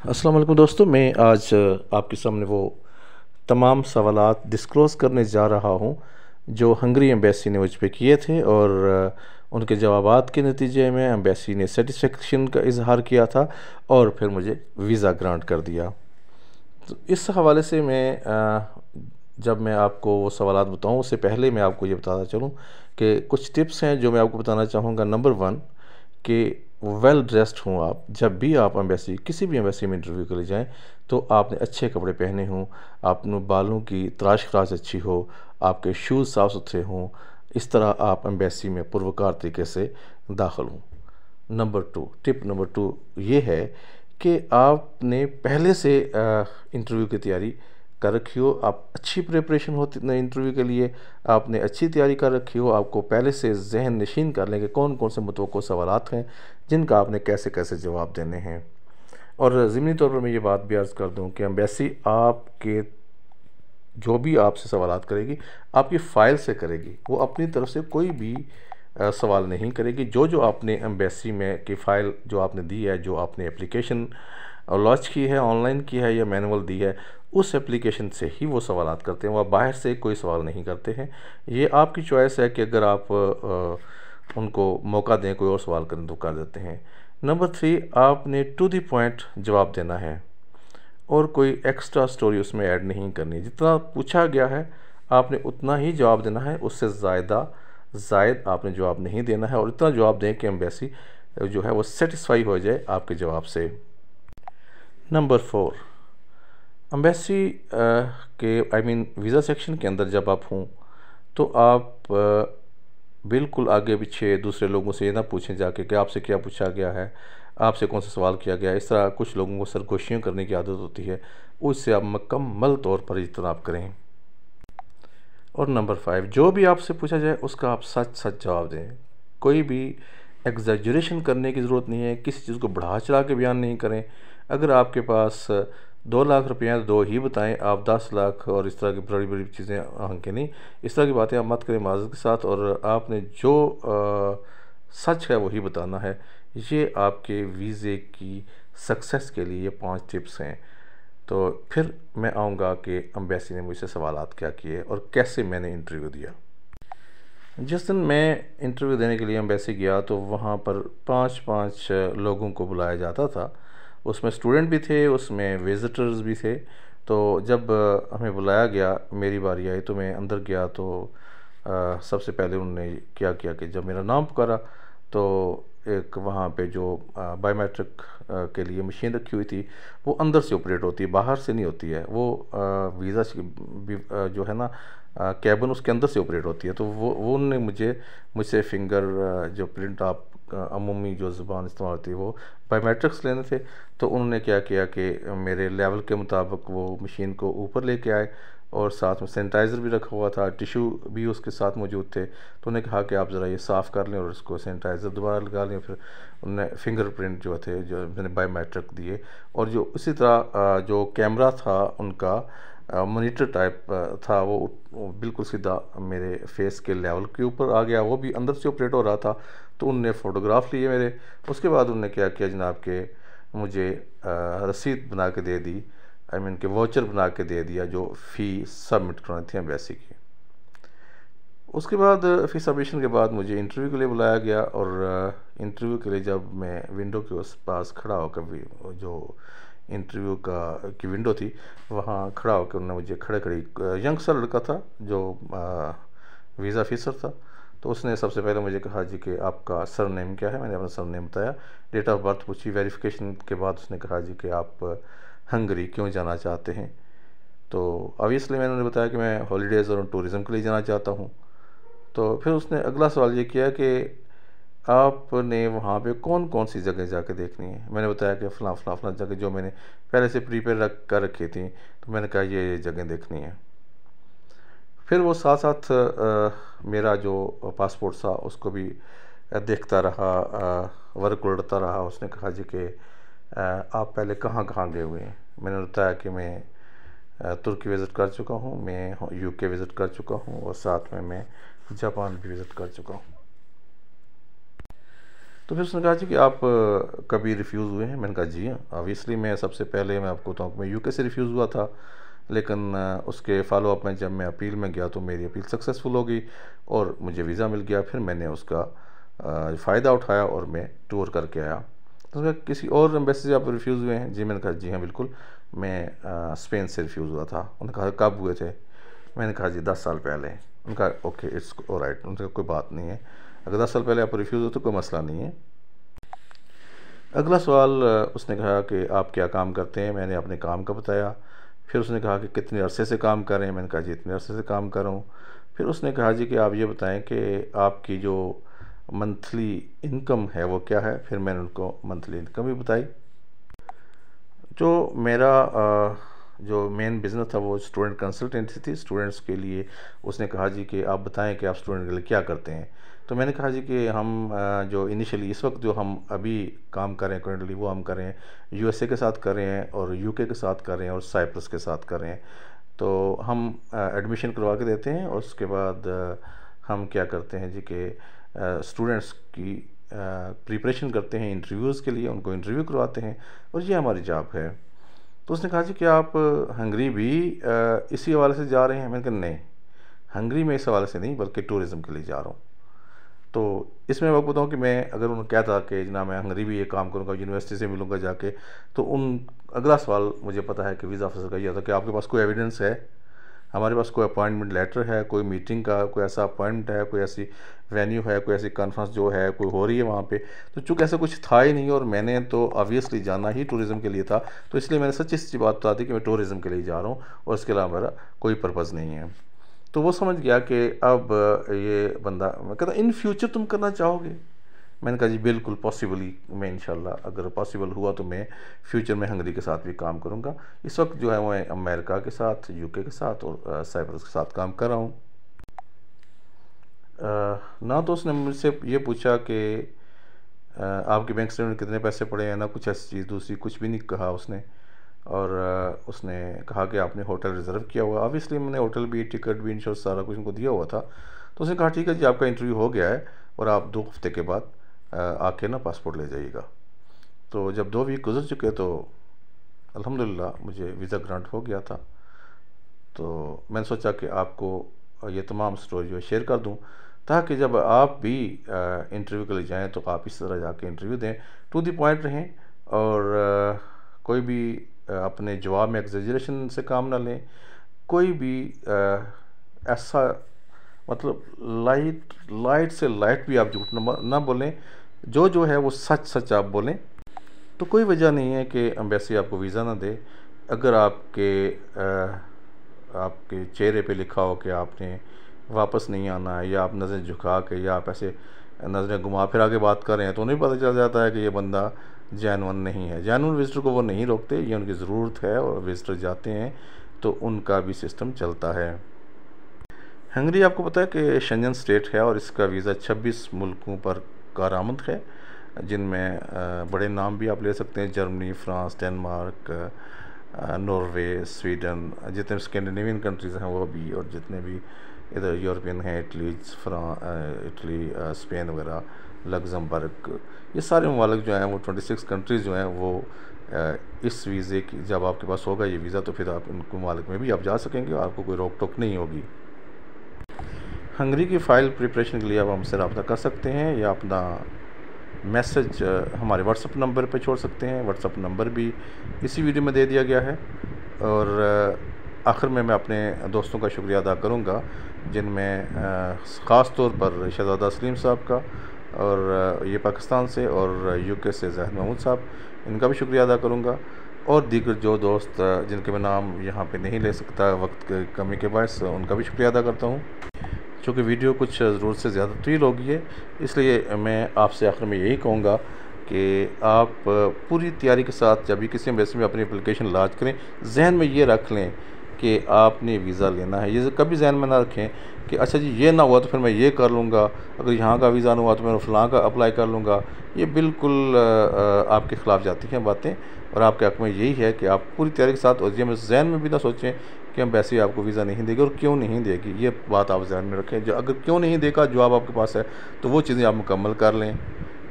अस्सलाम वालेकुम दोस्तों, मैं आज आपके सामने वो तमाम सवालात डिस्क्लोज़ करने जा रहा हूँ जो हंगरी एम्बेसी ने मुझ पे किए थे और उनके जवाबात के नतीजे में एम्बेसी ने सेटिस्फेक्शन का इज़हार किया था और फिर मुझे वीज़ा ग्रांट कर दिया। तो इस हवाले से जब मैं आपको वो सवालात बताऊँ उससे पहले मैं आपको ये बताना चलूँ कि कुछ टिप्स हैं जो मैं आपको बताना चाहूँगा। नंबर 1 कि वेल ड्रेस्ड हों आप। जब भी आप एम्बेसी किसी भी एम्बेसी में इंटरव्यू के लिए जाएँ तो आपने अच्छे कपड़े पहने हों, आपने बालों की तराश-खराश अच्छी हो, आपके शूज़ साफ़-सुथरे हों। इस तरह आप एम्बेसी में पुरवकार तरीके से दाखिल हों। टिप नंबर 2 ये है कि आपने पहले से इंटरव्यू की तैयारी कर रखी हो। आप अच्छी प्रिपरेशन होती न इंटरव्यू के लिए, आपने अच्छी तैयारी कर रखी हो, आपको पहले से ज़हन नशीन कर लें कि कौन-कौन से मुतवक्को सवालात हैं, जिनका आपने कैसे-कैसे जवाब देने हैं। और ज़िमनी तौर पर मैं ये बात भी अर्ज़ कर दूँ कि एम्बेसी आपके जो भी आपसे सवालात करेगी, आपकी फ़ाइल से करेगी। वो अपनी तरफ से कोई भी सवाल नहीं करेगी। जो आपने एम्बेसी में की फ़ाइल जो आपने दी है, जो आपने एप्लीकेशन लॉन्च की है, ऑनलाइन की है या मैनुअल दी है, उस एप्लीकेशन से ही वो सवालात करते हैं। वो बाहर से कोई सवाल नहीं करते हैं। ये आपकी चॉइस है कि अगर आप उनको मौका दें कोई और सवाल करने तो कर देते हैं। नंबर 3 आपने टू द पॉइंट जवाब देना है और कोई एक्स्ट्रा स्टोरी उसमें ऐड नहीं करनी। जितना पूछा गया है आपने उतना ही जवाब देना है, उससे ज़ायद आपने जवाब नहीं देना है और इतना जवाब दें कि एम्बेसी जो है वो सेटिस्फाई हो जाए आपके जवाब से। नंबर 4 एम्बेसी के वीज़ा सेक्शन के अंदर जब आप हों तो आप बिल्कुल आगे पीछे दूसरे लोगों से ये ना पूछें जाके कि आपसे क्या पूछा गया है, आपसे कौन सा सवाल किया गया है। इस तरह कुछ लोगों को सरगोशियाँ करने की आदत होती है, उससे आप मुकम्मल तौर पर इज्तनाब करें। और नंबर 5 जो भी आपसे पूछा जाए उसका आप सच सच जवाब दें। कोई भी एग्जैजरेशन करने की ज़रूरत नहीं है, किसी चीज़ को बढ़ा चढ़ा के बयान नहीं करें। अगर आपके पास 2 लाख रुपये हैं तो 2 ही बताएं, आप 10 लाख और इस तरह की बड़ी बड़ी चीज़ें आंकें नहीं। इस तरह की बातें आप मत करें माज़रत के साथ, और आपने जो सच है वही बताना है। ये आपके वीज़े की सक्सेस के लिए ये 5 टिप्स हैं। तो फिर मैं आऊँगा कि एम्बेसी ने मुझसे सवालात क्या किए और कैसे मैंने इंटरव्यू दिया। जिस दिन मैं इंटरव्यू देने के लिए एम्बेसी गया तो वहाँ पर 5-5 लोगों को बुलाया जाता था। उसमें स्टूडेंट भी थे, उसमें विज़िटर्स भी थे। तो जब हमें बुलाया गया, मेरी बारी आई तो मैं अंदर गया तो सबसे पहले उन्होंने क्या किया कि जब मेरा नाम पुकारा तो एक वहाँ पे जो बायोमेट्रिक के लिए मशीन रखी हुई थी, वो अंदर से ऑपरेट होती है, बाहर से नहीं होती है। वो वीज़ा जो है ना कैबिन उसके अंदर से ऑपरेट होती है। तो वो उन्होंने मुझसे फिंगर जो प्रिंट आप अमूमी जो ज़ुबान इस्तेमाल होती है वो बायोमेट्रिक्स लेने थे। तो उन्होंने क्या किया कि मेरे लेवल के मुताबिक वो मशीन को ऊपर लेके आए और साथ में सैनिटाइज़र भी रखा हुआ था, टिशू भी उसके साथ मौजूद थे। तो उन्होंने कहा कि आप ज़रा ये साफ़ कर लें और इसको सैनिटाइज़र दोबारा लगा लें। फिर उन्होंने फिंगरप्रिंट जो थे, जो मैंने बायोमेट्रिक दिए, और जो इसी तरह जो कैमरा था उनका मॉनिटर टाइप था, वो बिल्कुल सीधा मेरे फेस के लेवल के ऊपर आ गया, वो भी अंदर से ऑपरेट हो रहा था। तो उनने फ़ोटोग्राफ लिए मेरे। उसके बाद उन्होंने क्या किया जनाब के मुझे रसीद बना के दे दी, कि वाउचर बना के दे दिया जो फ़ी सबमिट करानी थी एम्बेसी की। उसके बाद फ़ी सबमिशन के बाद मुझे इंटरव्यू के लिए बुलाया गया और इंटरव्यू के लिए जब मैं विंडो के उस पास खड़ा होकर भी जो इंटरव्यू की विंडो थी वहाँ खड़ा होकर उन्होंने मुझे खड़ी यंग सा लड़का था जो वीज़ा ऑफिसर था। तो उसने सबसे पहले मुझे कहा जी कि आपका सरनेम क्या है। मैंने अपना सरनेम बताया, डेट ऑफ बर्थ पूछी। वेरिफिकेशन के बाद उसने कहा जी कि आप हंगरी क्यों जाना चाहते हैं। तो ऑब्वियसली मैंने उन्हें बताया कि मैं हॉलीडेज़ और टूरिज़म के लिए जाना चाहता हूँ। तो फिर उसने अगला सवाल ये किया कि आपने वहाँ पे कौन कौन सी जगह जाके देखनी है। मैंने बताया कि फ़लाँ जगह जो मैंने पहले से प्रीपेड कर रखी थी। तो मैंने कहा ये जगह देखनी है। फिर वो साथ साथ मेरा जो पासपोर्ट था उसको भी देखता रहा, वर्क उड़ता रहा। उसने कहा जी कि आप पहले कहाँ कहाँ गए हुए हैं। मैंने बताया कि मैं तुर्की विज़िट कर चुका हूँ, मैं यूके विज़िट कर चुका हूँ और साथ में मैं जापान भी विज़िट कर चुका हूँ। तो फिर उसने कहा जी कि आप कभी रिफ्यूज़ हुए हैं? मैंने कहा जी हाँ, ऑब्वियसली मैं सबसे पहले मैं आपको बताऊँ कि मैं यूके से रिफ्यूज़ हुआ था, लेकिन उसके फॉलो अप में जब मैं अपील में गया तो मेरी अपील सक्सेसफुल हो गई और मुझे वीज़ा मिल गया। फिर मैंने उसका फ़ायदा उठाया और मैं टूर करके आया। तो उसने कहा किसी और एम्बेसी से आप रिफ्यूज़ हुए हैं? जी, मैंने कहा जी हाँ बिल्कुल, मैं स्पेन से रिफ्यूज़ हुआ था। उन्होंने कहा कब हुए थे? मैंने कहा जी 10 साल पहले। उन्होंने कहा ओके इट्स ऑलराइट। उन्होंने कहा कोई बात नहीं है, अगर 10 साल पहले आप रिफ्यूज़ हो तो कोई मसला नहीं है। अगला सवाल उसने कहा कि आप क्या काम करते हैं? मैंने अपने काम का बताया। फिर उसने कहा कि कितने अरसे से काम कर रहे हैं? मैंने कहा जी इतने अरसे से काम कर रहा हूँ। फिर उसने कहा जी कि आप ये बताएं कि आपकी जो मंथली इनकम है वो क्या है? फिर मैंने उनको मंथली इनकम भी बताई। जो मेरा जो मेन बिज़नेस था वो स्टूडेंट कंसल्टेंसी थी स्टूडेंट्स के लिए। उसने कहा जी कि आप बताएं कि आप स्टूडेंट के लिए क्या करते हैं? तो मैंने कहा जी कि हम जो इनिशियली इस वक्त जो हम अभी काम कर रहे हैं करेंटली वो हम कर रहे हैं यूएसए के साथ कर रहे हैं और यूके के साथ कर रहे हैं और साइप्रस के साथ कर रहे हैं। तो हम एडमिशन करवा के देते हैं और उसके बाद हम क्या करते हैं जी कि स्टूडेंट्स की प्रिपरेशन करते हैं इंटरव्यूज़ के लिए, उनको इंटरव्यू करवाते हैं और ये हमारी जॉब है। तो उसने कहा जी कि आप हंगरी भी इसी हवाले से जा रहे हैं? मैंने कहा नहीं, हंगरी में इस हवाले से नहीं बल्कि टूरिज़म के लिए जा रहा हूँ। तो इसमें मैं आपको बताऊँ कि मैं अगर उन्होंने क्या था कि जनाब मैं हंगरी भी ये काम करूँगा, यूनिवर्सिटी से मिलूँगा जाके, तो अगला सवाल मुझे पता है कि वीज़ा ऑफिसर का ये था कि आपके पास कोई एविडेंस है? हमारे पास कोई अपॉइंटमेंट लेटर है, कोई मीटिंग का कोई ऐसा अपॉइंटमेंट है, कोई ऐसी वेन्यू है, कोई ऐसी कॉन्फ्रेंस जो है कोई हो रही है वहाँ पे? तो चूँकि ऐसा कुछ था ही नहीं और मैंने तो ऑब्वियसली जाना ही टूरिज़म के लिए था, तो इसलिए मैंने सच्ची सच्ची बात बता दी कि मैं टूरिज़म के लिए जा रहा हूँ और इसके अलावा मेरा कोई पर्पज़ नहीं है। तो वो समझ गया कि अब ये बंदा, मैं कहता इन फ्यूचर तुम करना चाहोगे? मैंने कहा जी बिल्कुल पॉसिबली, मैं इंशाल्लाह अगर पॉसिबल हुआ तो मैं फ्यूचर में हंगरी के साथ भी काम करूँगा। इस वक्त जो है मैं अमेरिका के साथ, यूके के साथ और साइप्रस के साथ काम कर रहा हूँ। ना तो उसने मुझसे ये पूछा कि आपके बैंक स्टेटमेंट कितने पैसे पड़े हैं, ना कुछ ऐसी चीज़ दूसरी कुछ भी नहीं कहा उसने। और उसने कहा कि आपने होटल रिज़र्व किया हुआ। ऑब्वियसली मैंने होटल भी, टिकट भी, इंश्योरेंस सारा कुछ उनको दिया हुआ था। तो उसने कहा ठीक है जी आपका इंटरव्यू हो गया है और आप 2 हफ्ते के बाद आके ना पासपोर्ट ले जाइएगा। तो जब 2 वीक गुजर चुके तो अल्हम्दुलिल्लाह मुझे वीज़ा ग्रांट हो गया था। तो मैंने सोचा कि आपको ये तमाम स्टोरी जो है शेयर कर दूं, ताकि जब आप भी इंटरव्यू के लिए जाएं तो आप इस तरह जाके इंटरव्यू दें, टू द पॉइंट रहें और कोई भी अपने जवाब में एग्जेजरेशन से काम ना लें। कोई भी ऐसा मतलब लाइट लाइट से लाइट भी आप झूठ ना बोलें, जो है वो सच सच आप बोलें। तो कोई वजह नहीं है कि एम्बेसी आपको वीज़ा ना दे। अगर आपके चेहरे पे लिखा हो कि आपने वापस नहीं आना है, या आप नज़रें झुका के या आप ऐसे नज़रें घुमा फिरा के बात कर रहे हैं, तो उन्हें पता चल जाता है कि ये बंदा जेन्युइन नहीं है। जेन्युइन विज़िटर को वो नहीं रोकते, ये उनकी ज़रूरत है और विज़िटर जाते हैं तो उनका भी सिस्टम चलता है। हंगरी आपको पता है कि शेंजन स्टेट है और इसका वीज़ा 26 मुल्कों पर कारआमद है, जिनमें बड़े नाम भी आप ले सकते हैं, Germany, France, Denmark, Norway, Sweden, जितने स्कैंडिनेवियन कंट्रीज़ हैं वो भी, और जितने भी इधर यूरोपियन हैं, इटली, स्पेन वगैरह, लग्जमबर्ग, ये सारे ममालिक जो हैं वो 26 कंट्रीज़ जो हैं वो इस वीज़े की, जब आपके पास होगा ये वीज़ा तो फिर आप इन ममालिक में भी आप जा सकेंगे और आपको कोई रोक टोक नहीं होगी। हंगरी की फ़ाइल प्रिपरेशन के लिए आप हमसे रब्ता कर सकते हैं या अपना मैसेज हमारे व्हाट्सअप नंबर पे छोड़ सकते हैं। व्हाट्सअप नंबर भी इसी वीडियो में दे दिया गया है। और आखिर में मैं अपने दोस्तों का शुक्रिया अदा करूँगा, जिनमें ख़ास तौर पर शहज़ादा सलीम साहब का, और ये पाकिस्तान से, और यूके से ज़ाहिद महमूद साहब, इनका भी शुक्रिया अदा करूँगा, और दीगर जो दोस्त जिनके मैं नाम यहाँ पे नहीं ले सकता वक्त की कमी के बायस, उनका भी शुक्रिया अदा करता हूँ। चूँकि वीडियो कुछ ज़रूरत से ज़्यादा तवील हो गई है, इसलिए मैं आपसे आखिर में यही कहूँगा कि आप पूरी तैयारी के साथ जब भी किसी एम्बेसी में अपनी एप्लीकेशन लॉन्च करें, जहन में ये रख लें कि आपने वीज़ा लेना है। ये कभी जहन में ना रखें कि अच्छा जी ये ना हुआ तो फिर मैं ये कर लूँगा, अगर यहाँ का वीज़ा ना हुआ तो मैं फ़लाँ का अप्लाई कर लूँगा। ये बिल्कुल आपके ख़िलाफ़ जाती हैं बातें, और आपके हक़ में यही है कि आप पूरी तैयारी के साथ, और ये में जहन में भी ना सोचें कि एम्बेसी आपको वीज़ा नहीं देगी और क्यों नहीं देगी। ये बात आप जहन में रखें, जो अगर क्यों नहीं देगा जवाब आपके पास है तो वो चीज़ें आप मुकम्मल कर लें।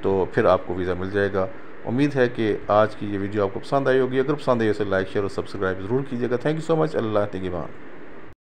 तो फिर आपको वीज़ा मिल जाएगा। उम्मीद है कि आज की ये वीडियो आपको पसंद आई होगी। अगर पसंद आई तो लाइक शेयर और सब्सक्राइब ज़रूर कीजिएगा। Thank you so much. अल्लाह निगहबान।